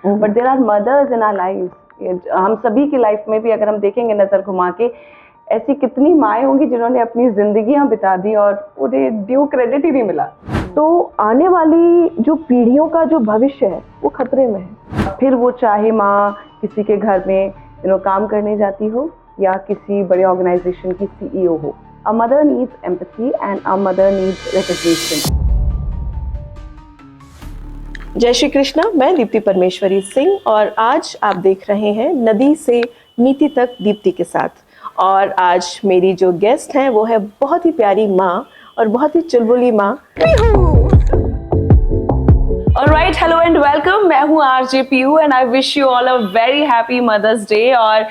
But there are mothers in our life. हम सभी की लाइफ में भी अगर हम देखेंगे नजर घुमा के, ऐसी कितनी माएँ होंगी जिन्होंने अपनी जिंदगियां बिता दी और उन्हें ड्यू क्रेडिट ही नहीं मिला। तो आने वाली जो पीढ़ियों का जो भविष्य है वो खतरे में है। फिर वो चाहे माँ किसी के घर में काम करने जाती हो या किसी बड़े ऑर्गेनाइजेशन की CEO हो, a mother needs empathy and a mother needs recognition. जय श्री कृष्णा, मैं दीप्ति परमेश्वरी सिंह और आज आप देख रहे हैं नदी से नीति तक दीप्ति के साथ। और आज मेरी जो गेस्ट हैं वो है बहुत ही प्यारी माँ और बहुत ही चुलबुली माँ Pihu. Alright, hello and welcome. मैं हूँ RJ Pihu and I wish you all a very happy Mother's Day। और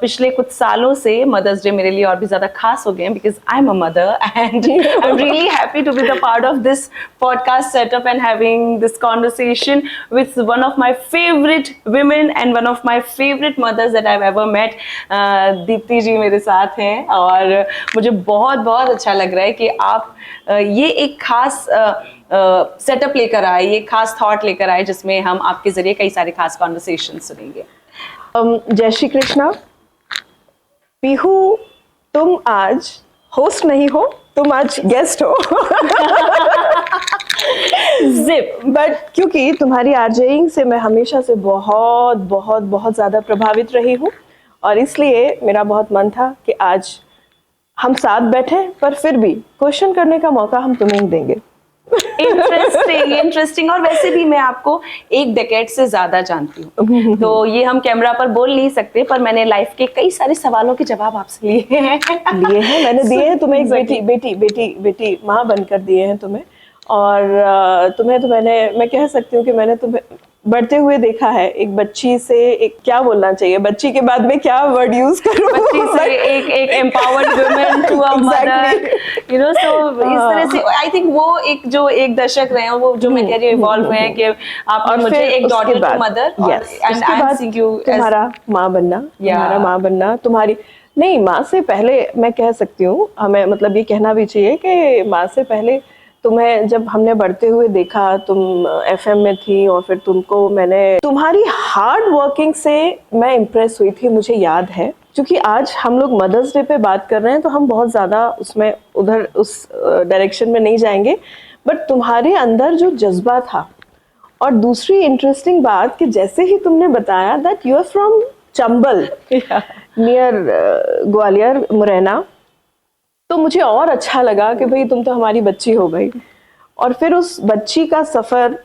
पिछले कुछ सालों से Mother's Day मेरे लिए और भी ज़्यादा खास हो गए हैं because I'm a mother and I'm really happy to be the part of this podcast setup and having this conversation with one of my favorite women and one of my favorite mothers that I've ever met। Deepti जी मेरे साथ हैं और मुझे बहुत बहुत अच्छा लग रहा है कि आप ये एक खास सेटअप लेकर आए, ये खास थॉट लेकर आए जिसमें हम आपके जरिए कई सारे खास कॉन्वर्सेशन सुनेंगे। जय श्री कृष्णा। पीहू, तुम आज होस्ट नहीं हो, तुम आज गेस्ट हो। जिप, बट क्योंकि तुम्हारी आरजेइंग से मैं हमेशा से बहुत बहुत बहुत ज़्यादा प्रभावित रही हूँ और इसलिए मेरा बहुत मन था कि आज हम साथ बैठे, पर फिर भी क्वेश्चन करने का मौका हम तुम्हें देंगे। इंटरेस्टिंग। और वैसे भी मैं आपको एक डेकेड से ज्यादा जानती हूँ, तो ये हम कैमरा पर बोल नहीं सकते, पर मैंने लाइफ के कई सारे सवालों के जवाब आपसे लिए हैं। मैंने दिए हैं तुम्हें। एक बेटी माँ बनकर दिए हैं तुम्हें। और तुम्हें तो मैं कह सकती हूँ कि मैंने तुम्हें बढ़ते हुए देखा है। एक बच्ची से एक क्या बोलना चाहिए, बच्ची के बाद में क्या वर्ड यूज करूं, बच्ची से एक empowered woman to a mother, so इस तरह से आई थिंक वो एक दशक रहे हैं, वो जो मैं कह रही हूँ इवॉल्व हुए हैं कि आप मुझे एक daughter to mother and I think you तुम्हारा माँ बनना तुम्हारी नहीं, माँ से पहले मैं कह सकती हूँ, हमें मतलब ये कहना भी चाहिए कि माँ से पहले तुम्हें जब हमने बढ़ते हुए देखा, तुम FM में थी और फिर तुमको मैंने तुम्हारी हार्ड वर्किंग से मैं इम्प्रेस हुई थी, मुझे याद है। क्योंकि आज हम लोग मदर्स डे पे बात कर रहे हैं तो हम बहुत ज़्यादा उसमें उधर उस डायरेक्शन में नहीं जाएंगे, बट तुम्हारे अंदर जो जज्बा था। और दूसरी इंटरेस्टिंग बात कि जैसे ही तुमने बताया that you are from Chambal near Gwalior Morena, तो मुझे और अच्छा लगा कि भाई तुम तो हमारी बच्ची हो भाई। और फिर उस बच्ची का सफ़र,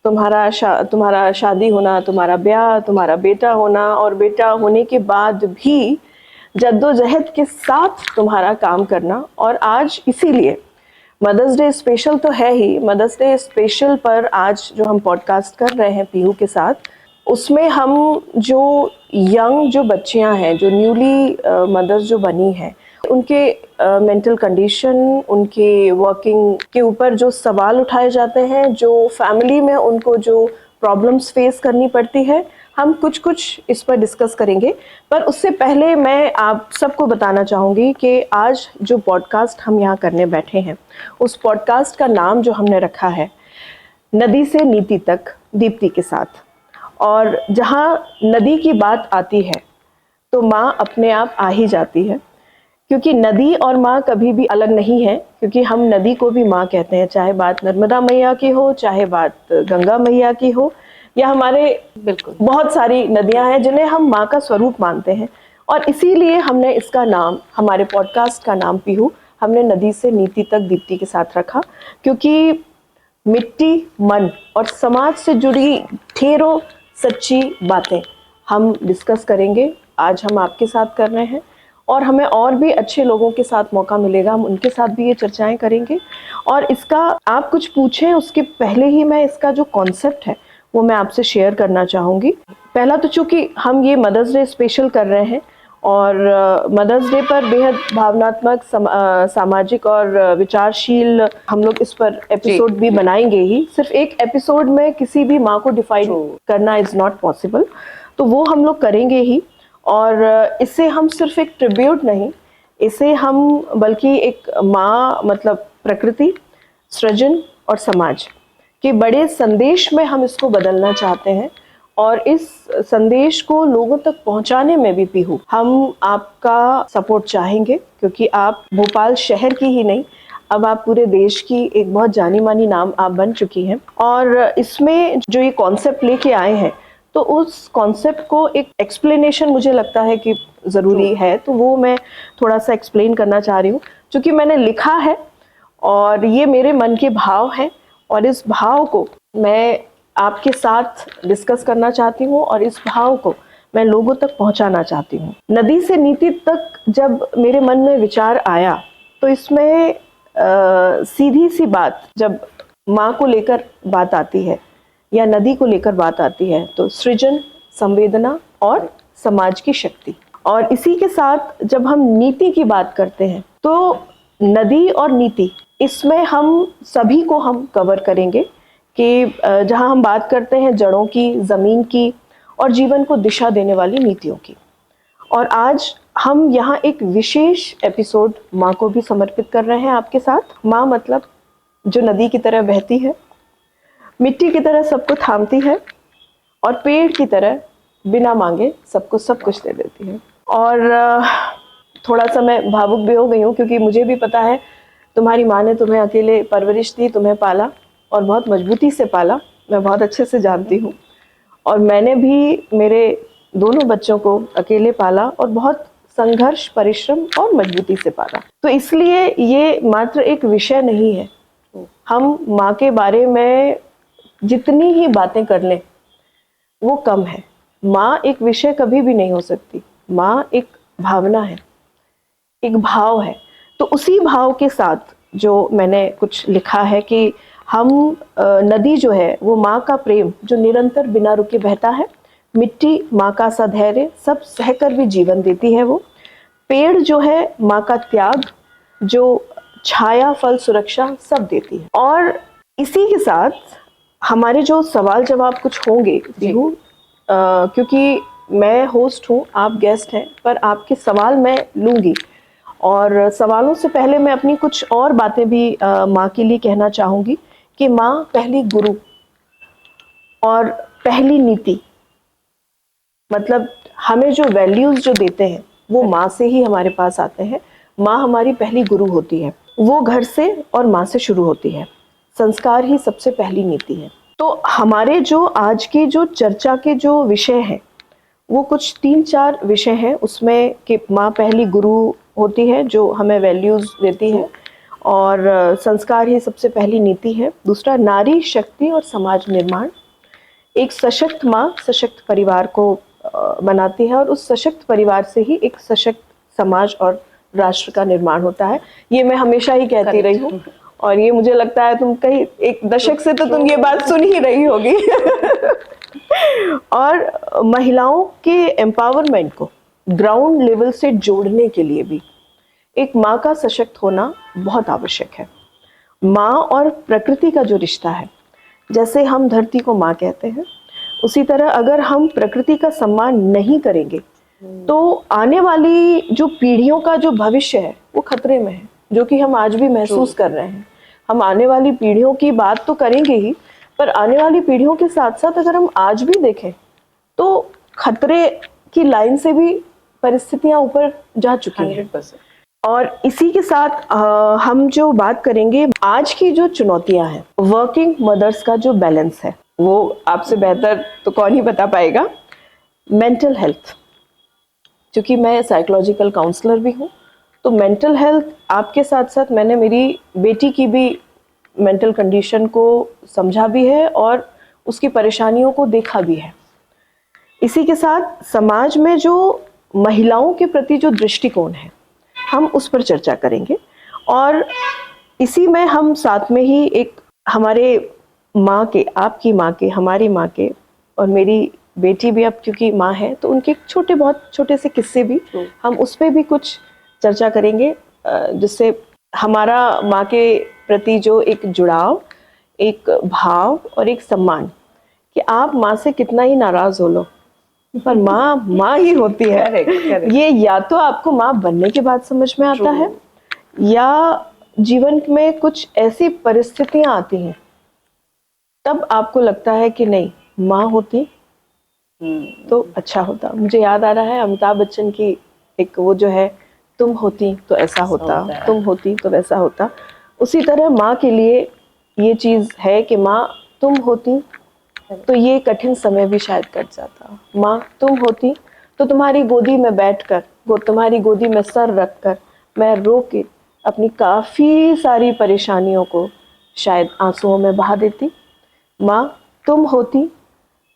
तुम्हारा शादी होना, तुम्हारा ब्याह, तुम्हारा बेटा होना और बेटा होने के बाद भी जद्दोजहद के साथ तुम्हारा काम करना। और आज इसीलिए मदर्स डे स्पेशल तो है ही, मदर्स डे स्पेशल पर आज जो हम पॉडकास्ट कर रहे हैं पीहू के साथ, उसमें हम जो यंग जो बच्चियां हैं, जो न्यूली मदर्स जो बनी हैं, उनके मेंटल कंडीशन, उनके वर्किंग के ऊपर जो सवाल उठाए जाते हैं, जो फैमिली में उनको जो प्रॉब्लम्स फेस करनी पड़ती है, हम कुछ इस पर डिस्कस करेंगे। पर उससे पहले मैं आप सबको बताना चाहूँगी कि आज जो पॉडकास्ट हम यहाँ करने बैठे हैं, उस पॉडकास्ट का नाम जो हमने रखा है नदी से नीति तक दीप्ति के साथ। और जहाँ नदी की बात आती है तो माँ अपने आप आ ही जाती है, क्योंकि नदी और माँ कभी भी अलग नहीं है। क्योंकि हम नदी को भी माँ कहते हैं, चाहे बात नर्मदा मैया की हो, चाहे बात गंगा मैया की हो, या हमारे बिल्कुल बहुत सारी नदियाँ हैं जिन्हें हम माँ का स्वरूप मानते हैं। और इसीलिए हमने इसका नाम, हमारे पॉडकास्ट का नाम पीहू, हमने नदी से नीति तक दीप्ति के साथ रखा। क्योंकि मिट्टी, मन और समाज से जुड़ी ढेरों सच्ची बातें हम डिस्कस करेंगे। आज हम आपके साथ कर रहे हैं और हमें और भी अच्छे लोगों के साथ मौका मिलेगा, हम उनके साथ भी ये चर्चाएं करेंगे। और इसका आप कुछ पूछें उसके पहले ही मैं इसका जो कॉन्सेप्ट है वो मैं आपसे शेयर करना चाहूँगी। पहला तो चूँकि हम ये मदर्स डे स्पेशल कर रहे हैं और मदर्स डे पर बेहद भावनात्मक, सामाजिक और विचारशील हम लोग इस पर एपिसोड भी बनाएंगे ही। सिर्फ एक एपिसोड में किसी भी माँ को डिफाइन करना इज़ नॉट पॉसिबल, तो वो हम लोग करेंगे ही। और इसे हम सिर्फ एक ट्रिब्यूट नहीं, इसे हम बल्कि एक माँ मतलब प्रकृति, सृजन और समाज के बड़े संदेश में हम इसको बदलना चाहते हैं। और इस संदेश को लोगों तक पहुंचाने में भी पीहू हम आपका सपोर्ट चाहेंगे, क्योंकि आप भोपाल शहर की ही नहीं, अब आप पूरे देश की एक बहुत जानी मानी नाम आप बन चुकी हैं। और इसमें जो ये कॉन्सेप्ट लेके आए हैं, तो उस कॉन्सेप्ट को एक एक्सप्लेनेशन मुझे लगता है कि ज़रूरी है, तो वो मैं थोड़ा सा एक्सप्लेन करना चाह रही हूँ, क्योंकि मैंने लिखा है और ये मेरे मन के भाव हैं, और इस भाव को मैं आपके साथ डिस्कस करना चाहती हूँ और इस भाव को मैं लोगों तक पहुँचाना चाहती हूँ। नदी से नीति तक जब मेरे मन में विचार आया, तो इसमें सीधी सी बात जब माँ को लेकर बात आती है या नदी को लेकर बात आती है, तो सृजन, संवेदना और समाज की शक्ति। और इसी के साथ जब हम नीति की बात करते हैं, तो नदी और नीति, इसमें हम सभी को हम कवर करेंगे कि जहां हम बात करते हैं जड़ों की, ज़मीन की और जीवन को दिशा देने वाली नीतियों की। और आज हम यहाँ एक विशेष एपिसोड माँ को भी समर्पित कर रहे हैं आपके साथ। माँ मतलब जो नदी की तरह बहती है, मिट्टी की तरह सबको थामती है और पेड़ की तरह बिना मांगे सबको सब कुछ दे देती है। और थोड़ा सा मैं भावुक भी हो गई हूँ, क्योंकि मुझे भी पता है तुम्हारी माँ ने तुम्हें अकेले परवरिश दी, तुम्हें पाला और बहुत मजबूती से पाला, मैं बहुत अच्छे से जानती हूँ। और मैंने भी मेरे दोनों बच्चों को अकेले पाला और बहुत संघर्ष, परिश्रम और मजबूती से पाला। तो इसलिए ये मात्र एक विषय नहीं है। हम माँ के बारे में जितनी ही बातें कर लें वो कम है। माँ एक विषय कभी भी नहीं हो सकती। माँ एक भावना है, एक भाव है। तो उसी भाव के साथ जो मैंने कुछ लिखा है कि हम नदी जो है वो माँ का प्रेम जो निरंतर बिना रुके बहता है, मिट्टी माँ का सा धैर्य, सब सहकर भी जीवन देती है वो। पेड़ जो है माँ का त्याग, जो छाया, फल, सुरक्षा सब देती है। और इसी के साथ हमारे जो सवाल जवाब कुछ होंगे, क्योंकि मैं होस्ट हूँ, आप गेस्ट हैं, पर आपके सवाल मैं लूँगी। और सवालों से पहले मैं अपनी कुछ और बातें भी माँ के लिए कहना चाहूँगी कि माँ पहली गुरु और पहली नीति, मतलब हमें जो वैल्यूज़ जो देते हैं वो माँ से ही हमारे पास आते हैं। माँ हमारी पहली गुरु होती है, वो घर से और माँ से शुरू होती है। संस्कार ही सबसे पहली नीति है। तो हमारे जो आज की जो चर्चा के जो विषय हैं वो कुछ 3-4 विषय हैं, उसमें कि माँ पहली गुरु होती है जो हमें वैल्यूज़ देती है, और संस्कार ही सबसे पहली नीति है। दूसरा, नारी शक्ति और समाज निर्माण। एक सशक्त माँ सशक्त परिवार को बनाती है, और उस सशक्त परिवार से ही एक सशक्त समाज और राष्ट्र का निर्माण होता है। ये मैं हमेशा ही कहती रही हूँ, और ये मुझे लगता है तुम कहीं एक दशक से तो तुम ये बात सुन ही रही होगी। और महिलाओं के एम्पावरमेंट को ग्राउंड लेवल से जोड़ने के लिए भी एक माँ का सशक्त होना बहुत आवश्यक है। माँ और प्रकृति का जो रिश्ता है, जैसे हम धरती को माँ कहते हैं, उसी तरह अगर हम प्रकृति का सम्मान नहीं करेंगे तो आने वाली जो पीढ़ियों का जो भविष्य है वो खतरे में है, जो कि हम आज भी महसूस कर रहे हैं। हम आने वाली पीढ़ियों की बात तो करेंगे ही, पर आने वाली पीढ़ियों के साथ साथ अगर हम आज भी देखें तो खतरे की लाइन से भी परिस्थितियां ऊपर जा चुकी हैं। 100%। और इसी के साथ हम जो बात करेंगे आज की जो चुनौतियां हैं, वर्किंग मदर्स का जो बैलेंस है, वो आपसे बेहतर तो कौन ही बता पाएगा। मेंटल हेल्थ, क्योंकि मैं साइकोलॉजिकल काउंसलर भी हूँ, तो मेंटल हेल्थ आपके साथ साथ मैंने मेरी बेटी की भी मेंटल कंडीशन को समझा भी है और उसकी परेशानियों को देखा भी है। इसी के साथ समाज में जो महिलाओं के प्रति जो दृष्टिकोण है, हम उस पर चर्चा करेंगे। और इसी में हम साथ में ही एक हमारे माँ के, आपकी माँ के, हमारी माँ के, और मेरी बेटी भी अब क्योंकि माँ है तो उनके छोटे बहुत छोटे से किस्से भी हम उस पर भी कुछ चर्चा करेंगे, जिससे हमारा माँ के प्रति जो एक जुड़ाव, एक भाव और एक सम्मान, कि आप माँ से कितना ही नाराज हो लो पर माँ माँ ही होती है। correct. ये या तो आपको माँ बनने के बाद समझ में आता है, या जीवन में कुछ ऐसी परिस्थितियां आती हैं तब आपको लगता है कि नहीं, माँ होती तो अच्छा होता। मुझे याद आ रहा है अमिताभ बच्चन की एक वो जो है, तुम होती तो ऐसा होता, तुम होती तो वैसा होता। उसी तरह माँ के लिए ये चीज़ है कि माँ तुम होती तो ये कठिन समय भी शायद कट जाता। माँ तुम होती तो तुम्हारी गोदी में बैठकर, तुम्हारी गोदी में सर रखकर मैं रो के अपनी काफ़ी सारी परेशानियों को शायद आंसुओं में बहा देती। माँ तुम होती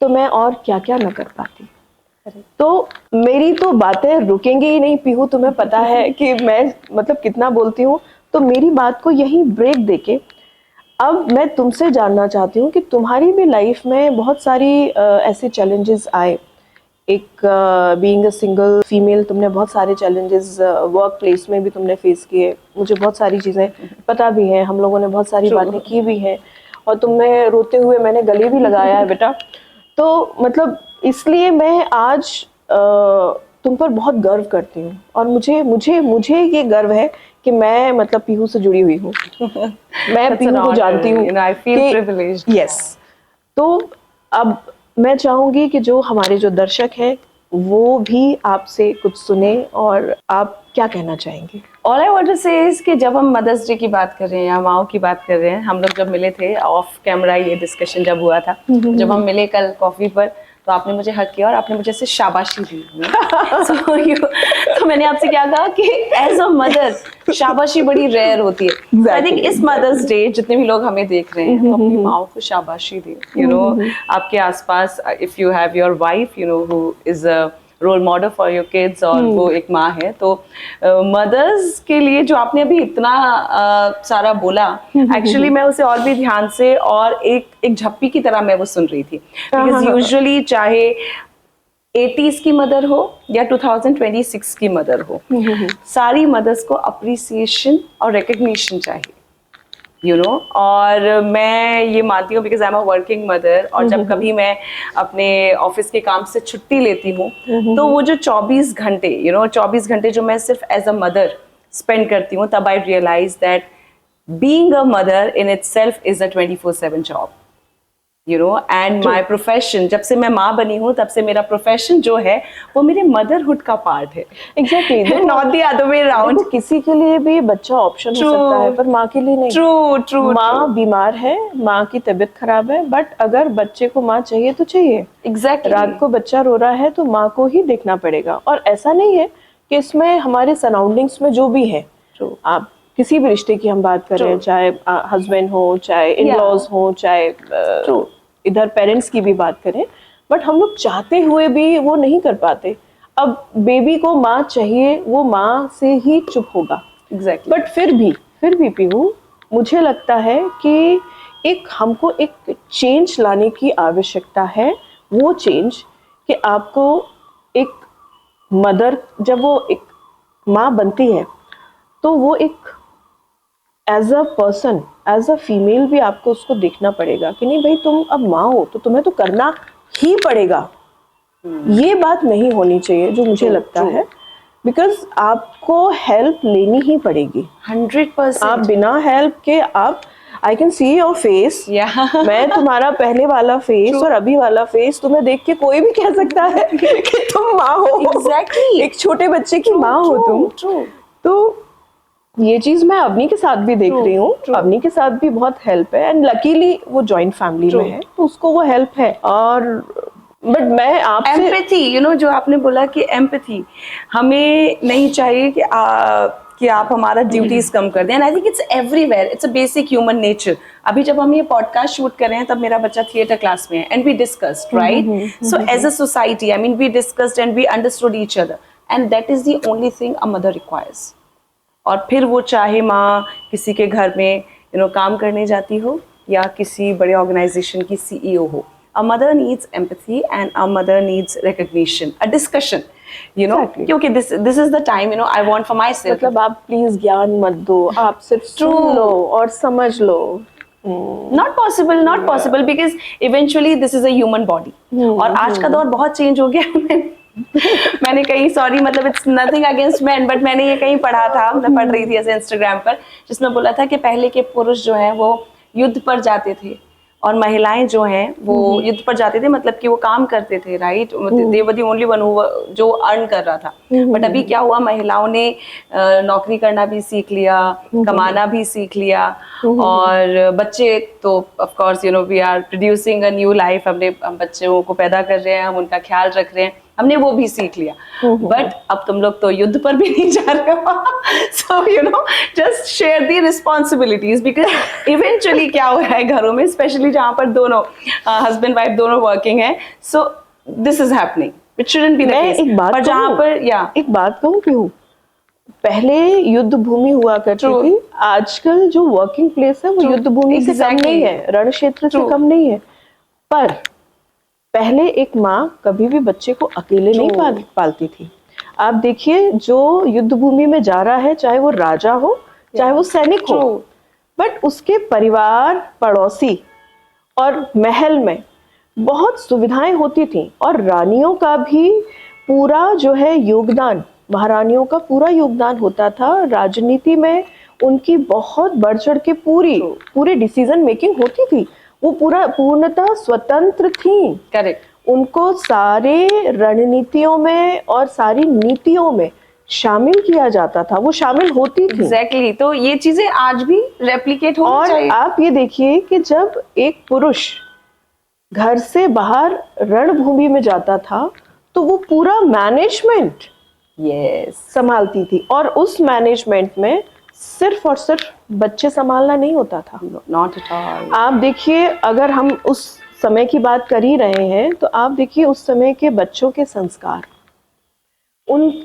तो मैं और क्या क्या न कर पाती। तो मेरी तो बातें रुकेंगी ही नहीं पीहू, तुम्हें पता है कि मैं मतलब कितना बोलती हूँ। तो मेरी बात को यही ब्रेक देके अब मैं तुमसे जानना चाहती हूँ कि तुम्हारी भी लाइफ में बहुत सारी ऐसे चैलेंजेस आए। एक बीइंग अ सिंगल फीमेल तुमने बहुत सारे चैलेंजेस वर्क प्लेस में भी तुमने फेस किए। मुझे बहुत सारी चीज़ें पता भी हैं, हम लोगों ने बहुत सारी बातें की भी हैं, और तुम्हें रोते हुए मैंने गले भी लगाया है बेटा। तो मतलब इसलिए मैं आज तुम पर बहुत गर्व करती हूँ, और मुझे मुझे मुझे ये गर्व है कि मैं मतलब पीहू से जुड़ी हुई हूँ। मैं पीहू को जानती हूँ। I feel privileged. यस। तो अब मैं चाहूंगी कि जो हमारे जो दर्शक हैं वो भी आपसे कुछ सुने, और आप क्या कहना चाहेंगे? All I want to say is कि जब हम मदर्स डे की बात कर रहे हैं या माओ की बात कर रहे हैं, हम लोग जब मिले थे ऑफ कैमरा, ये डिस्कशन जब हुआ था, जब हम मिले कल कॉफी पर, तो आपने मुझे हक किया और आपने मुझे ऐसे शाबाशी दी। तो मैंने आपसे क्या कहा कि एज अ मदर शाबाशी बड़ी रेयर होती है। आई थिंक इस मदर्स डे जितने भी लोग हमें देख रहे हैं, तो अपनी माओ को शाबाशी दें। यू नो, आपके आसपास if you have your wife you know who is a role model for your kids, और वो एक माँ है, तो मदर्स के लिए जो आपने अभी इतना सारा बोला, एक्चुअली मैं उसे और भी ध्यान से और एक झप्पी की तरह मैं वो सुन रही थी। बिकॉज यूजुअली चाहे 80s की मदर हो या 2026 की मदर हो, सारी मदर्स को अप्रिसिएशन और रिकग्निशन चाहिए, यू नो। और मैं ये मानती हूँ because I am a working mother, और जब कभी मैं अपने ऑफिस के काम से छुट्टी लेती हूँ, तो वो जो 24 घंटे 24 घंटे जो मैं सिर्फ एज अ मदर स्पेंड करती हूँ, तब I realise that being a mother in itself is a 24/7 job, you know. And my profession, जब से मैं माँ बनी हूँ तब से मेरा प्रोफेशन जो है वो मेरे मदरहुड का पार्ट है। Exactly, not the other way around. किसी के लिए भी बच्चा ऑप्शन हो सकता है, पर माँ के लिए नहीं। ट्रू। माँ बीमार है, माँ की तबीयत खराब है, बट अगर बच्चे को माँ चाहिए तो चाहिए। एग्जैक्टली। रात को बच्चा रो रहा है तो माँ को ही देखना पड़ेगा। और ऐसा नहीं है कि इसमें हमारे सराउंडिंग्स में जो भी है, आप किसी भी रिश्ते की हम बात कर रहे हैं, चाहे हस्बैंड हो, चाहे इन लॉज हो, चाहे इधर पेरेंट्स की भी बात करें, बट हम लोग चाहते हुए भी वो नहीं कर पाते। अब बेबी को माँ चाहिए, वो माँ से ही चुप होगा। एग्जैक्टली। बट फिर भी पीहू, मुझे लगता है कि हमको एक चेंज लाने की आवश्यकता है। वो चेंज कि आपको एक मदर, जब वो एक माँ बनती है, तो वो एक as a person, as a female भी आपको उसको देखना पड़ेगा कि नहीं भाई, तुम अब माँ हो तो तुम्हें तो करना ही पड़ेगा। ये बात नहीं होनी चाहिए जो मुझे लगता है, बिकॉज आपको हेल्प लेनी ही पड़ेगी 100%। आप बिना हेल्प के, आप I can see your face, मैं तुम्हारा पहले वाला फेस और अभी वाला फेस तुम्हें देख के कोई भी कह सकता है कि तुम माँ हो। Exactly. एक छोटे बच्चे की माँ हो तुम। तो ये चीज मैं अवनी के साथ भी देख रही हूँ। अवनी के साथ भी बहुत हेल्प है, एंड लकीली वो जॉइंट फैमिली में है तो उसको वो हेल्प है। और बट मैं आपसे एम्पैथी, यू नो, जो आपने बोला कि एम्पैथी हमें नहीं चाहिए कि आप हमारा ड्यूटीज कम कर दें। And I think it's everywhere, it's a basic human nature. अभी जब हम ये पॉडकास्ट शूट कर रहे हैं तब मेरा बच्चा थिएटर क्लास में है, and we discussed, right? So as a society, I mean, we discussed and we understood each other, and that is the only thing a mother requires. और फिर वो चाहे माँ किसी के घर में काम करने जाती हो या किसी बड़े ऑर्गेनाइजेशन की सीईओ हो, a mother needs empathy and a mother needs recognition, a discussion, you know, क्योंकि this is the time, you know, I want for myself. मतलब आप प्लीज ज्ञान मत दो, आप सिर्फ सुन लो और समझ लो। Not possible because eventually this is a human body. और आज का दौर बहुत चेंज हो गया। मैंने कहीं, सॉरी, मतलब it's nothing against man, but मैंने ये कहीं पढ़ा था, मैं पढ़ रही थी ऐसे इंस्टाग्राम पर, जिसमें बोला था कि पहले के पुरुष जो हैं वो युद्ध पर जाते थे, और महिलाएं जो हैं वो युद्ध पर जाते थे, मतलब कि वो काम करते थे, right, they were the only one जो अर्न कर रहा था। बट अभी क्या हुआ, महिलाओं ने नौकरी करना भी सीख लिया, कमाना भी सीख लिया, और बच्चे तो of course you know we are producing a new life, हम बच्चों को पैदा कर रहे हैं, हम उनका ख्याल रख रहे हैं, हमने वो भी सीख लिया। बट अब तुम लोग तो युद्ध पर भी नहीं जा रहे हो, so you know just share the responsibilities, because eventually क्या हो रहा है घरों में, स्पेशली जहाँ पर दोनों हस्बैंड वाइफ दोनों वर्किंग है, so this is happening, it shouldn't be the case. एक बात पर जहाँ पर एक बात कहूँ क्यों, पहले युद्ध भूमि हुआ करती थी, आजकल जो वर्किंग प्लेस है वो युद्ध भूमि से कम नहीं है, रण क्षेत्र से कम नहीं है। पर पहले एक माँ कभी भी बच्चे को अकेले नहीं पालती थी। आप देखिए जो युद्ध भूमि में जा रहा है, चाहे वो राजा हो चाहे वो सैनिक हो, बट उसके परिवार, पड़ोसी और महल में बहुत सुविधाएं होती थी, और रानियों का भी पूरा जो है योगदान, महारानियों का पूरा योगदान होता था राजनीति में। उनकी बहुत बढ़ चढ़ के पूरे डिसीजन मेकिंग होती थी, वो पूर्णतः स्वतंत्र थी। करेक्ट। उनको सारे रणनीतियों में और सारी नीतियों में शामिल किया जाता था, वो शामिल होती थी। एग्जैक्टली, तो ये चीजें आज भी रेप्लिकेट होनी चाहिए। और आप ये देखिए कि जब एक पुरुष घर से बाहर रणभूमि में जाता था तो वो पूरा मैनेजमेंट संभालती थी, और उस मैनेजमेंट में सिर्फ और सिर्फ बच्चे संभालना नहीं होता था। Not at all. आप देखिए, अगर हम उस समय की बात कर ही रहे हैं तो आप देखिए उस समय के बच्चों के संस्कार,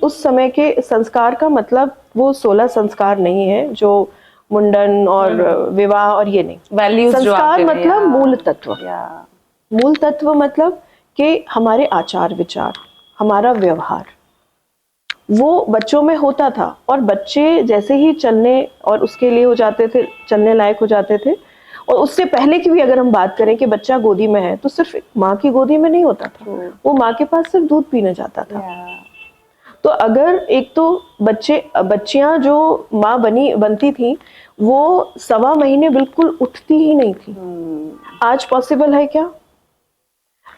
उस समय के संस्कार का मतलब वो 16 संस्कार नहीं है जो मुंडन और विवाह और ये नहीं, वैल्यूज संस्कार मतलब मूल तत्व। मूल तत्व मतलब कि हमारे आचार विचार, हमारा व्यवहार, वो बच्चों में होता था। और बच्चे जैसे ही चलने और उसके लिए हो जाते थे, चलने लायक हो जाते थे, और उससे पहले की भी अगर हम बात करें कि बच्चा गोदी में है तो सिर्फ माँ की गोदी में नहीं होता था, वो माँ के पास सिर्फ दूध पीने जाता था। तो अगर एक तो बच्चियां जो माँ बनती थी वो 1.25 महीने बिल्कुल उठती ही नहीं थी। आज पॉसिबल है क्या?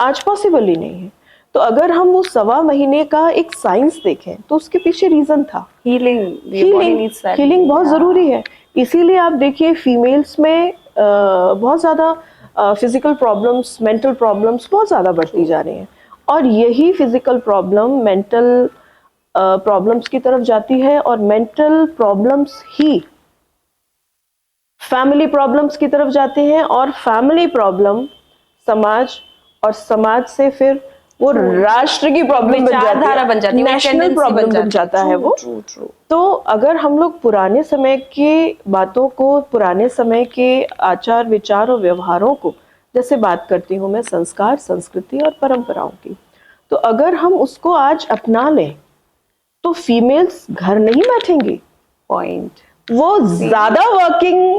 आज पॉसिबल ही नहीं है। तो अगर हम वो 1.25 महीने का एक साइंस देखें तो उसके पीछे रीजन था हीलिंग बहुत जरूरी है। इसीलिए आप देखिए फीमेल्स में बहुत ज्यादा फिजिकल प्रॉब्लम्स, मेंटल प्रॉब्लम्स बहुत ज्यादा बढ़ती जा रही हैं, और यही फिजिकल प्रॉब्लम मेंटल प्रॉब्लम्स की तरफ जाती है, और मेंटल प्रॉब्लम्स ही फैमिली प्रॉब्लम्स की तरफ जाते हैं, और फैमिली प्रॉब्लम समाज, और समाज से फिर वो राष्ट्र की प्रॉब्लम बन जाती है, नेशनल प्रॉब्लम बन जाता है वो। तो अगर हम लोग पुराने समय की बातों को, पुराने समय के आचार विचार और व्यवहारों को, जैसे बात करती हूँ मैं संस्कार, संस्कृति और परंपराओं की, तो अगर हम उसको आज अपना लें तो फीमेल्स घर नहीं बैठेंगी, पॉइंट, वो ज्यादा वर्किंग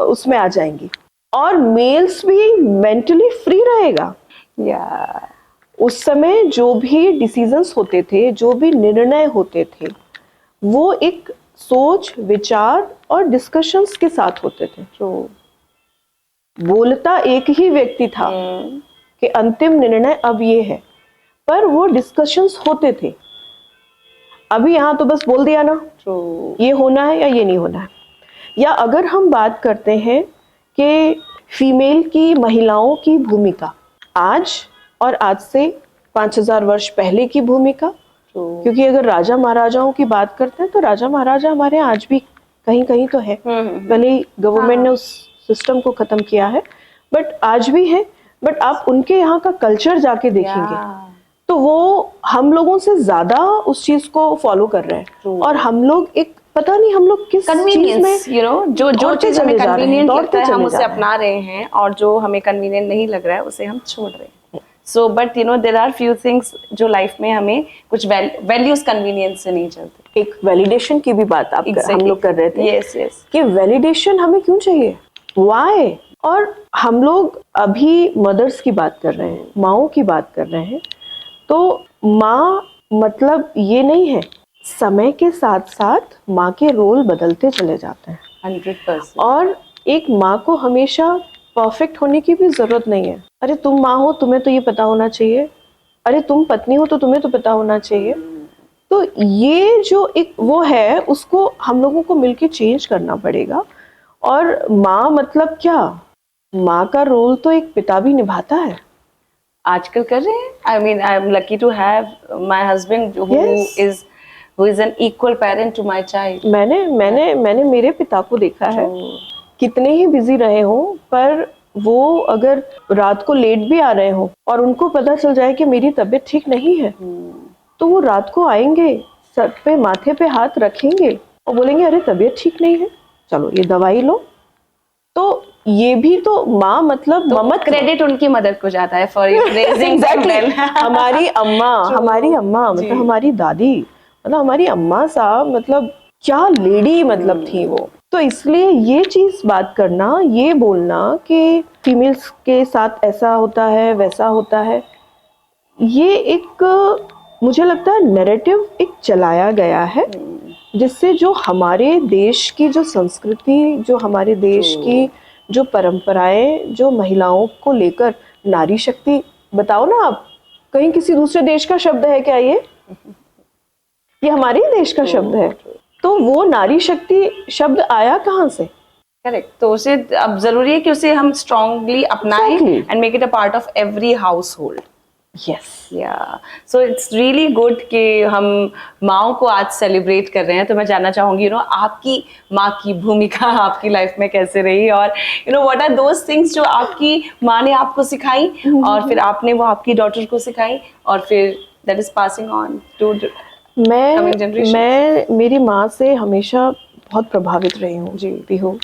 उसमें आ जाएंगी, और मेल्स भी मेंटली फ्री रहेगा। उस समय जो भी डिसीजंस होते थे, जो भी निर्णय होते थे, वो एक सोच, विचार और डिस्कशंस के साथ होते थे। तो बोलता एक ही व्यक्ति था कि अंतिम निर्णय अब ये है, पर वो डिस्कशंस होते थे। अभी यहाँ तो बस बोल दिया ना, तो ये होना है या ये नहीं होना है। या अगर हम बात करते हैं कि फीमेल की, महिलाओं की भूमिका आज और आज से 5000 वर्ष पहले की भूमिका, क्योंकि अगर राजा महाराजाओं की बात करते हैं तो राजा महाराजा हमारे आज भी कहीं कहीं तो है, भले ही गवर्नमेंट ने उस सिस्टम को खत्म किया है, बट आज भी है। बट आप उनके यहाँ का कल्चर जाके देखेंगे तो वो हम लोगों से ज्यादा उस चीज को फॉलो कर रहे हैं, और हम लोग एक पता नहीं हम लोग किस चीज में, यू नो, जो चीज हमें कन्वीनियंट लगता है हम उसे अपना रहे हैं, और जो हमें कन्वीनियंट नहीं लग रहा है उसे हम छोड़ रहे हैं। So but you know there are few things जो लाइफ में हमें कुछ वैल्यूज कन्वीनियंस से नहीं चलते। एक वैलिडेशन की भी बात आप हम लोग कर रहे थे। यस कि वैलिडेशन हमें क्यों चाहिए, व्हाई? और हम लोग अभी मदर्स की बात कर रहे हैं, माँओं की बात कर रहे हैं, तो माँ मतलब ये नहीं है, समय के साथ साथ माँ के रोल बदलते चले जाते हैं 100%। और एक माँ को हमेशा परफेक्ट होने की भी जरूरत नहीं है। अरे तुम माँ हो, तुम्हें तो ये पता होना चाहिए, अरे तुम पत्नी हो तो तुम्हें तो पता होना चाहिए। तो ये जो एक वो है, उसको हम लोगों को मिलके चेंज करना पड़ेगा। और माँ मतलब क्या, माँ का रोल तो एक पिता भी निभाता है। आजकल कर रहे हैं। I mean I am lucky to have my husband Yes. Who is an equal parent to my child. मैंने मेरे पिता को देखा है, कितने ही बिजी रहे हो, पर वो अगर रात को लेट भी आ रहे हो और उनको पता चल जाए कि मेरी तबीयत ठीक नहीं है, तो वो रात को आएंगे, सर पे माथे पे हाथ रखेंगे और बोलेंगे अरे तबीयत ठीक नहीं है, चलो ये दवाई लो। तो ये भी तो माँ मतलब ममत। क्रेडिट उनकी मदद को जाता है फॉर रेजिंग Exactly. हमारी अम्मा मतलब हमारी दादी, मतलब हमारी अम्मा साहब, मतलब क्या लेडी मतलब थी वो। तो इसलिए ये चीज बात करना, ये बोलना कि फीमेल्स के साथ ऐसा होता है वैसा होता है, ये एक मुझे लगता है नैरेटिव एक चलाया गया है, जिससे जो हमारे देश की जो संस्कृति, जो हमारे देश की जो परंपराएं, जो महिलाओं को लेकर नारी शक्ति, बताओ ना आप, कहीं किसी दूसरे देश का शब्द है क्या ये हमारे ही देश का शब्द है। तो वो नारी शक्ति शब्द आया कहाँ से? करेक्ट। तो उसे अब जरूरी है कि उसे हम स्ट्रांगली अपनाएं and make it a part of every house hold. Yes, या सो इट्स रियली गुड कि हम माओ को आज सेलिब्रेट कर रहे हैं। तो मैं जानना चाहूंगी आपकी माँ की भूमिका आपकी लाइफ में कैसे रही, और व्हाट आर दोज थिंग्स जो आपकी माँ ने आपको सिखाई और फिर आपने वो आपकी डॉटर को सिखाई और फिर that is passing on to मैं मेरी माँ से हमेशा बहुत प्रभावित रही हूँ जी Pihu,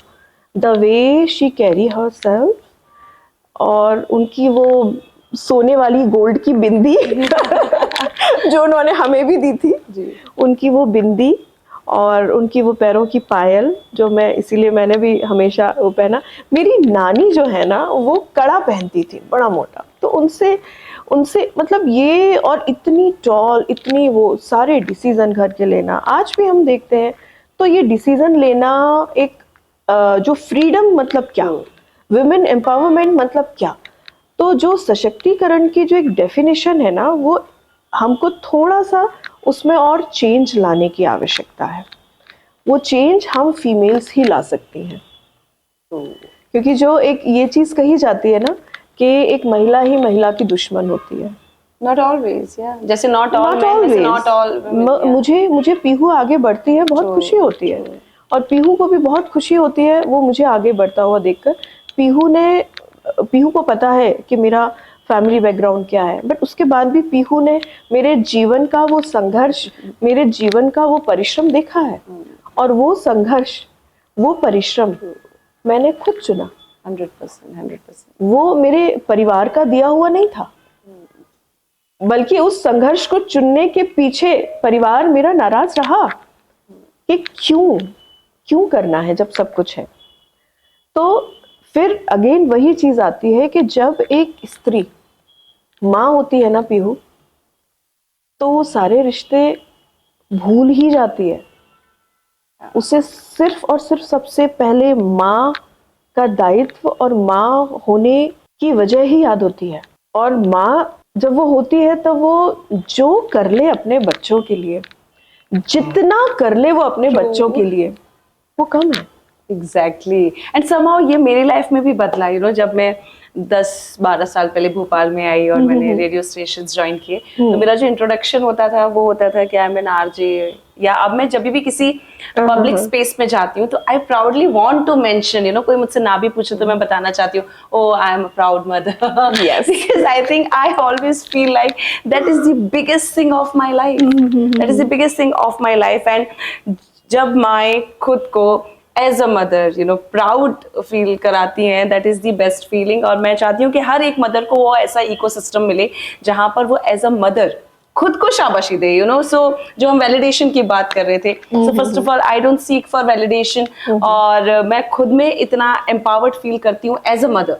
the way she carry herself, और उनकी वो सोने वाली गोल्ड की बिंदी जो उन्होंने हमें भी दी थी जी, उनकी वो बिंदी और उनकी वो पैरों की पायल, जो मैं इसीलिए मैंने भी हमेशा वो पहना। मेरी नानी जो है ना, वो कड़ा पहनती थी बड़ा मोटा, तो उनसे मतलब ये, और इतनी टॉल, इतनी वो सारे डिसीजन घर के लेना, आज भी हम देखते हैं तो ये डिसीजन लेना एक जो फ्रीडम मतलब क्या, वुमेन एम्पावरमेंट मतलब क्या, तो जो सशक्तिकरण की जो एक डेफिनेशन है ना, वो हमको थोड़ा सा उसमें और चेंज लाने की आवश्यकता है। वो चेंज हम फीमेल्स ही ला सकती हैं, क्योंकि जो एक ये चीज कही जाती है ना कि एक महिला ही महिला की दुश्मन होती है। नॉट ऑलवेज, जैसे नॉट ऑल मुझे पीहू आगे बढ़ती है, बहुत खुशी होती है, और पीहू को भी बहुत खुशी होती है वो मुझे आगे बढ़ता हुआ देखकर। पीहू को पता है कि मेरा फैमिली बैकग्राउंड क्या है, बट उसके बाद भी पीहू ने मेरे जीवन का वो संघर्ष, मेरे जीवन का वो परिश्रम देखा है, और वो संघर्ष, वो परिश्रम मैंने खुद चुना। 100%। वो मेरे परिवार का दिया हुआ नहीं था, बल्कि उस संघर्ष को चुनने के पीछे परिवार मेरा नाराज रहा कि क्यों करना है जब सब कुछ है। तो फिर अगेन वही चीज आती है कि जब एक स्त्री माँ होती है ना पीहू, तो वो सारे रिश्ते भूल ही जाती है। उसे सिर्फ और सिर्फ सबसे पहले माँ का दायित्व और माँ होने की वजह ही याद होती है। और माँ जब वो होती है तब वो जो कर ले अपने बच्चों के लिए, जितना कर ले वो अपने बच्चों के लिए, वो कम है। एग्जैक्टली। एंड समहाउ ये मेरी लाइफ में भी बदला, जब मैं 10-12 साल पहले भोपाल में आई और मैंने रेडियो स्टेशन ज्वाइन किए, तो मेरा जो इंट्रोडक्शन होता था वो होता था कि आई एम एन आरजे, या अब मैं जब भी किसी पब्लिक स्पेस में जाती हूँ तो I proudly want to mention, कोई मुझसे ना भी पूछे तो मैं बताना चाहती हूँ, oh I am a proud mother, because I think I always feel like that is the biggest thing of my life, that is the biggest thing of my life. And जब मैं खुद को as a mother proud feel कराती हैं, that is the best feeling. और मैं चाहती हूँ कि हर एक मदर को वो ऐसा इकोसिस्टम मिले जहां पर वो एज अ मदर खुद को शाबाशी दे, सो जो हम वैलिडेशन की बात कर रहे थे, so first of all I don't seek for validation, और मैं खुद में इतना एम्पावर्ड फील करती हूँ as a mother.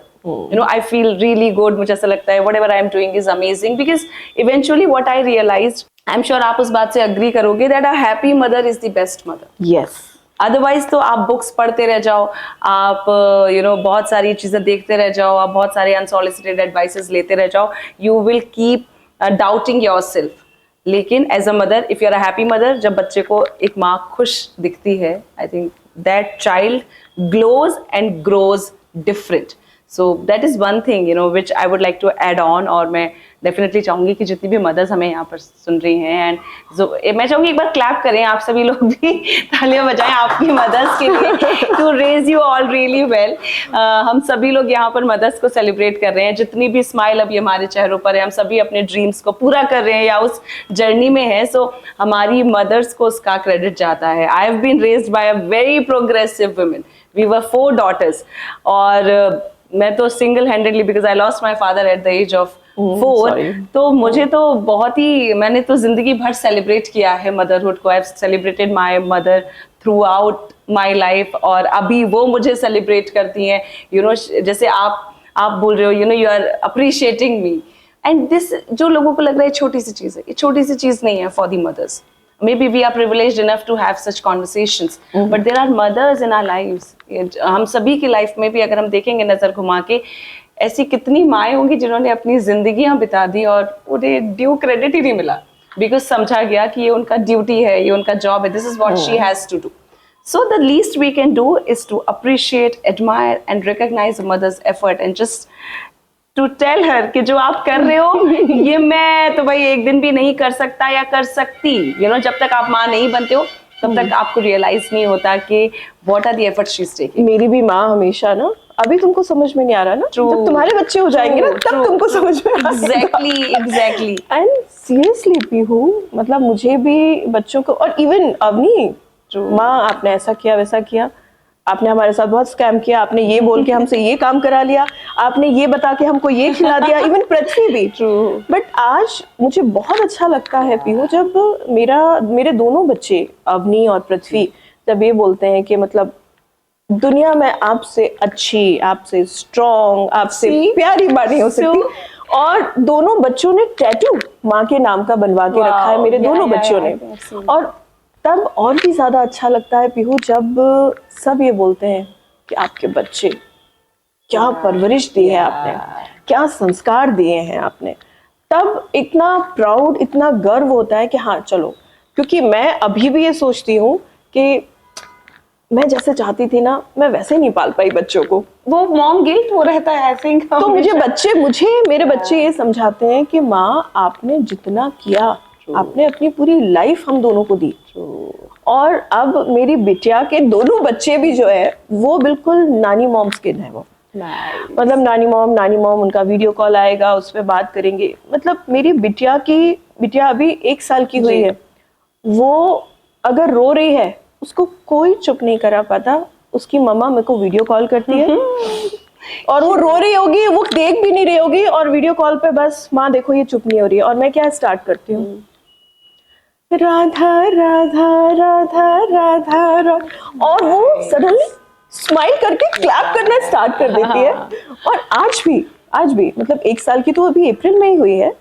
I feel really good, मुझे ऐसा लगता है whatever I am doing is amazing, because eventually what I realized, I'm sure आप उस बात से agree करोगे, that a happy mother is the best mother. Yes. Otherwise तो आप बुक्स पढ़ते रह जाओ, आप बहुत सारी चीजें देखते रह जाओ, आप बहुत सारे अनसॉलिसिटेड एडवाइसेस लेते रह जाओ, you will keep doubting yourself. लेकिन as a mother, if you are a happy mother, जब बच्चे को एक माँ खुश दिखती है, I think that child glows and grows different. So that is one thing which I would like to add on. और मैं डेफिनेटली चाहूंगी कि जितनी भी मदर्स हमें यहाँ पर सुन रही हैं, एंड मैं चाहूंगी एक बार क्लैप करें आप सभी लोग भी, तालियां बजाएं आपकी मदर्स के लिए to raise you all really well. हम सभी लोग यहाँ पर मदर्स को सेलिब्रेट कर रहे हैं, जितनी भी स्माइल अभी हमारे चेहरों पर है, हम सभी अपने ड्रीम्स को पूरा कर रहे हैं या उस जर्नी में है। सो हमारी मदर्स को उसका क्रेडिट जाता है। I have been raised by a very progressive women. We were 4 daughters, और मैं तो single handedly, because I lost my father at the age of 4, तो मुझे तो बहुत ही, मैंने तो जिंदगी भर सेलिब्रेट किया है मदरहुड को। I have celebrated my mother through out my life, और अभी वो मुझे सेलिब्रेट करती हैं। जैसे आप बोल रहे हो, you are appreciating me, and this जो लोगों को लग रहा है छोटी सी चीज है, ये छोटी सी चीज नहीं है for the mothers. Maybe we are privileged enough to have such conversations, but there are mothers in our lives. हम सभी की लाइफ में भी अगर हम देखेंगे नजर घुमा के, ऐसी कितनी माएँ होंगी जिन्होंने अपनी जिंदगियां बिता दी और उन्हें ड्यू क्रेडिट ही नहीं मिला, बिकॉज समझा गया कि ये उनका ड्यूटी है, ये उनका जॉब है, this is what she has to do. So the least we can do is to appreciate, admire and recognize a mother's effort, and just to tell her कि जो आप कर रहे हो ये मैं तो भाई एक दिन भी नहीं कर सकता या कर सकती। जब तक आप माँ नहीं बनते हो तब तक आपको रियलाइज नहीं होता कि what are the efforts she's taking। मेरी भी माँ हमेशा ना, अभी तुमको समझ में नहीं आ रहा ना, जब तुम्हारे बच्चे हो जाएंगे ना तब तुमको समझ में एग्जैक्टली। एंड सीरियसली पीहू, मतलब मुझे भी बच्चों को, और इवन अवनी, माँ आपने ऐसा किया वैसा किया, आपने हमारे साथ बहुत स्कैम किया, आपने ये बोल के हमसे ये काम करा लिया, आपने ये बता के हमको ये खिला दिया, इवन पृथ्वी भी। बट आज मुझे बहुत अच्छा लगता है पीहू, जब मेरे दोनों बच्चे अवनी और पृथ्वी जब ये बोलते हैं कि मतलब दुनिया में आपसे अच्छी, आपसे स्ट्रॉन्ग, आपसे प्यारी माँ नहीं हो सकती। और दोनों बच्चों ने टैटू माँ के नाम का बनवा के रखा है, मेरे दोनों बच्चों ने। और तब और भी ज्यादा अच्छा लगता है पीहू जब सब ये बोलते हैं कि आपके बच्चे, क्या परवरिश दी है आपने, क्या संस्कार दिए हैं आपने। तब इतना प्राउड, इतना गर्व होता है कि हाँ चलो, क्योंकि मैं अभी भी ये सोचती हूँ कि मैं जैसे चाहती थी ना, मैं वैसे नहीं पाल पाई बच्चों को। वो मॉम गिल्ट वो रहता है आई थिंक। तो मेरे बच्चे ये समझाते हैं कि माँ आपने जितना किया, आपने अपनी पूरी लाइफ हम दोनों को दी। और अब मेरी बिटिया के दोनों बच्चे भी जो है वो बिल्कुल नानी मॉम स्किन है वो। मतलब नानी मॉम उनका वीडियो कॉल आएगा, उस पर बात करेंगे। मतलब मेरी बिटिया अभी 1 साल की हुई है, वो अगर रो रही है उसको कोई चुप नहीं करा पाता। उसकी मम्मा मेरे को वीडियो कॉल करती है और वो रो रही होगी, वो देख भी नहीं रही होगी, और वीडियो कॉल पे बस माँ देखो ये चुप नहीं हो रही है। और मैं क्या स्टार्ट करती हूँ, राधा राधा राधा राधा राधा, और वो सडनली स्माइल करके क्लैप करना स्टार्ट कर देती है। और आज भी मतलब 1 साल की तो अभी अप्रैल में ही हुई है,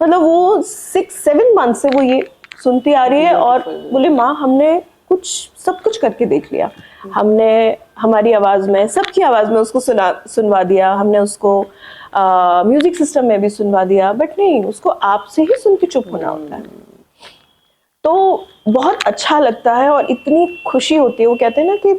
मतलब वो 6-7 मंथ से वो ये सुनती आ रही है। और बोले माँ हमने सब कुछ करके देख लिया, हमने हमारी आवाज में, सबकी आवाज में उसको सुनवा दिया, हमने उसको म्यूजिक सिस्टम में भी सुनवा दिया, बट नहीं, उसको आपसे ही सुन के चुप होना होता है। तो बहुत अच्छा लगता है और इतनी खुशी होती है। वो कहते हैं ना कि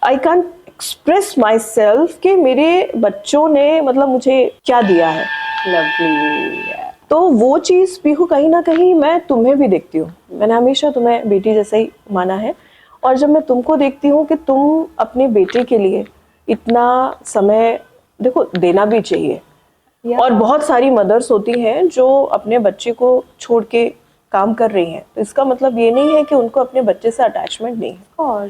I can't express my self कि मेरे बच्चों ने मतलब मुझे क्या दिया है। लवली। तो वो चीज़ पीहू कहीं ना कहीं मैं तुम्हें भी देखती हूँ। मैंने हमेशा तुम्हें बेटी जैसा ही माना है, और जब मैं तुमको देखती हूँ कि तुम अपने बेटे के लिए इतना समय देखो देना भी चाहिए। और बहुत सारी मदर्स होती हैं जो अपने बच्चे को छोड़ के काम कर रही हैं, तो इसका मतलब ये नहीं है कि उनको अपने बच्चे से अटैचमेंट नहीं है।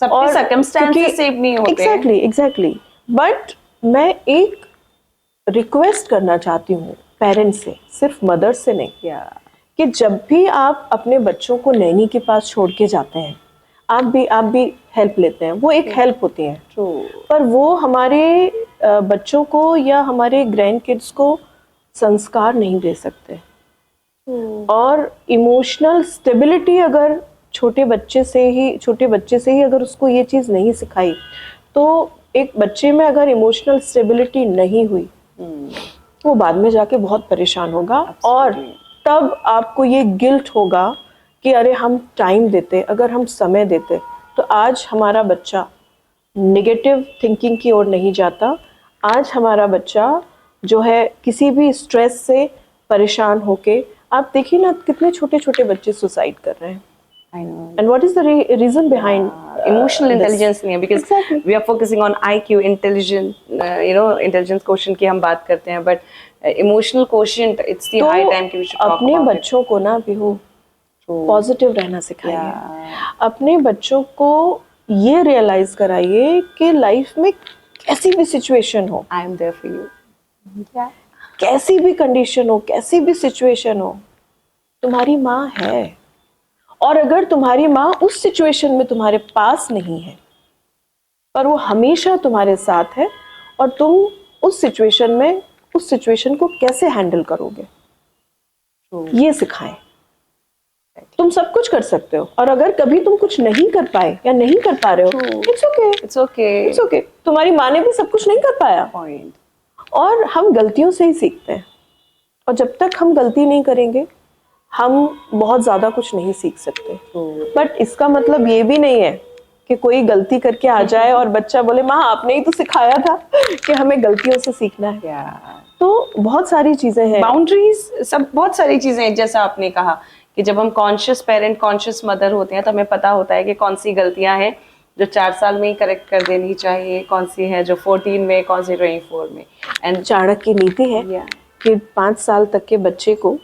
सबके सर्कमस्टेंसेस सेम नहीं होते। एग्जैक्टली। बट मैं एक रिक्वेस्ट करना चाहती हूँ पेरेंट्स से, सिर्फ मदर से नहीं, कि जब भी आप अपने बच्चों को नैनी के पास छोड़ के जाते हैं, आप भी हेल्प लेते हैं, वो एक हेल्प होती है। पर वो हमारे बच्चों को या हमारे ग्रैंड किड्स को संस्कार नहीं दे सकते। और इमोशनल स्टेबिलिटी अगर छोटे बच्चे से ही अगर उसको ये चीज़ नहीं सिखाई, तो एक बच्चे में अगर इमोशनल स्टेबिलिटी नहीं हुई, वो बाद में जाके बहुत परेशान होगा। और तब आपको ये गिल्ट होगा कि अरे हम टाइम देते, अगर हम समय देते तो आज हमारा बच्चा नेगेटिव थिंकिंग की ओर नहीं जाता। आज हमारा बच्चा जो है किसी भी स्ट्रेस से परेशान होके, आप देखिए ना कितने छोटे छोटे बच्चे सुसाइड कर रहे हैं। I know. And what is the reason behind Emotional this? intelligence नहीं है, because Exactly. we are focusing on IQ, intelligence quotient की हम बात करते हैं, but emotional quotient, it's the high time कि we should talk अपने about it. बच्चों को ना पीहू पॉजिटिव रहना सिखाइए। Yeah. अपने बच्चों को ये रियलाइज कराइए कि लाइफ में कैसी भी सिचुएशन हो, I am there for you. Yeah. कैसी भी कंडीशन हो, कैसी भी सिचुएशन हो, तुम्हारी माँ है। और अगर तुम्हारी माँ उस सिचुएशन में तुम्हारे पास नहीं है, पर वो हमेशा तुम्हारे साथ है, और तुम उस सिचुएशन में उस सिचुएशन को कैसे हैंडल करोगे, ये सिखाएं। तुम सब कुछ कर सकते हो, और अगर कभी तुम कुछ नहीं कर पाए या नहीं कर पा रहे हो, it's okay, It's okay. It's okay. तुम्हारी माँ ने भी सब कुछ नहीं कर पाया, Point. और हम गलतियों से ही सीखते हैं। और जब तक हम गलती नहीं करेंगे, हम बहुत ज्यादा कुछ नहीं सीख सकते। बट इसका मतलब ये भी नहीं है कि कोई गलती करके आ जाए और बच्चा बोले माँ आपने ही तो सिखाया था कि हमें गलतियों से सीखना है। Yeah. तो बहुत सारी चीजें हैं, बाउंड्रीज, सब बहुत सारी चीजें हैं। जैसा आपने कहा कि जब हम कॉन्शियस पेरेंट, कॉन्शियस मदर होते हैं, तो हमें पता होता है कि कौन सी गलतियां हैं जो 4 साल में ही करेक्ट कर देनी चाहिए, कौन सी है जो 14 में, कौन सी 24 में। एंड चाणक्य की नीति है कि 5 साल तक के बच्चे को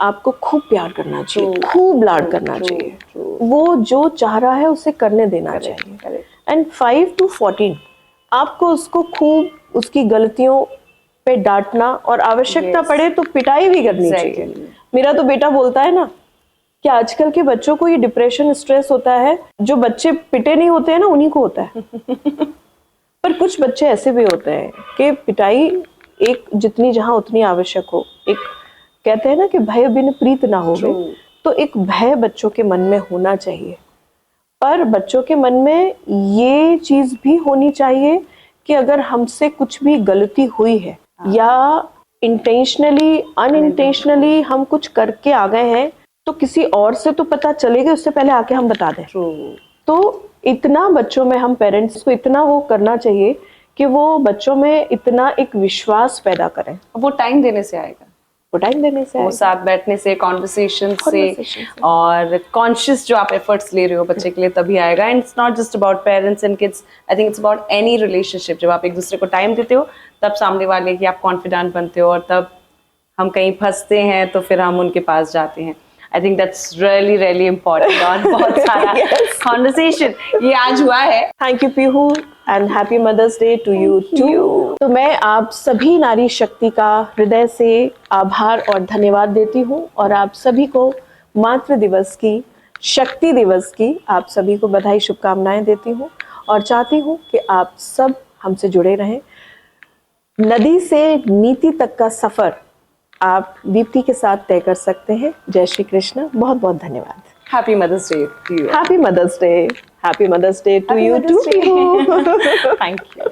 आपको खूब प्यार करना चाहिए, खूब लाड करना चाहिए, वो जो चाह रहा है उसे करने देना चाहिए। एंड 5 to 14 आपको उसको खूब उसकी गलतियों पे डांटना, और आवश्यकता पड़े तो पिटाई भी करनी चाहिए। मेरा तो बेटा बोलता है ना कि आजकल के बच्चों को ये डिप्रेशन, स्ट्रेस होता है, जो बच्चे पिटे नहीं होते हैं ना उन्हीं को होता है। पर कुछ बच्चे ऐसे भी होते हैं कि पिटाई एक जितनी जहां उतनी आवश्यक हो। एक कहते हैं ना कि भय बिन प्रीत ना हो, तो एक भय बच्चों के मन में होना चाहिए। पर बच्चों के मन में ये चीज भी होनी चाहिए कि अगर हमसे कुछ भी गलती हुई है या इंटेंशनली अनइंटेंशनली हम कुछ करके आ गए हैं, तो किसी और से तो पता चलेगा, उससे पहले आके हम बता दें। तो इतना बच्चों में, हम पेरेंट्स को इतना वो करना चाहिए कि वो बच्चों में इतना एक विश्वास पैदा करें। वो टाइम देने से आएगा, वो टाइम देने से, वो साथ बैठने से, कॉन्वर्सेशन से, और कॉन्शियस जो आप एफर्ट्स ले रहे हो बच्चे के लिए, तभी आएगा। And it's not just about parents and kids, I think it's about any relationship. जब आप एक दूसरे को टाइम देते हो, तब सामने वाले की आप कॉन्फिडेंट बनते हो, और तब हम कहीं फंसते हैं तो फिर हम उनके पास जाते हैं। I think that's really really important. और बहुत सारा कॉन्वर्सेशन ये आज हुआ है। Thank you Pihu, and happy mother's day to you too. तो मैं आप सभी नारी शक्ति का हृदय से आभार और धन्यवाद देती हूँ, और आप सभी को मातृ दिवस की, शक्ति दिवस की आप सभी को बधाई, शुभकामनाएं देती हूँ, और चाहती हूँ कि आप सब हमसे जुड़े रहें। नदी से नीति तक का सफर आप दीप्ति के साथ तय कर सकते हैं। जय श्री कृष्ण, बहुत बहुत धन्यवाद। Happy mother's day to you. Happy mother's day, happy mother's day to you too. Thank you.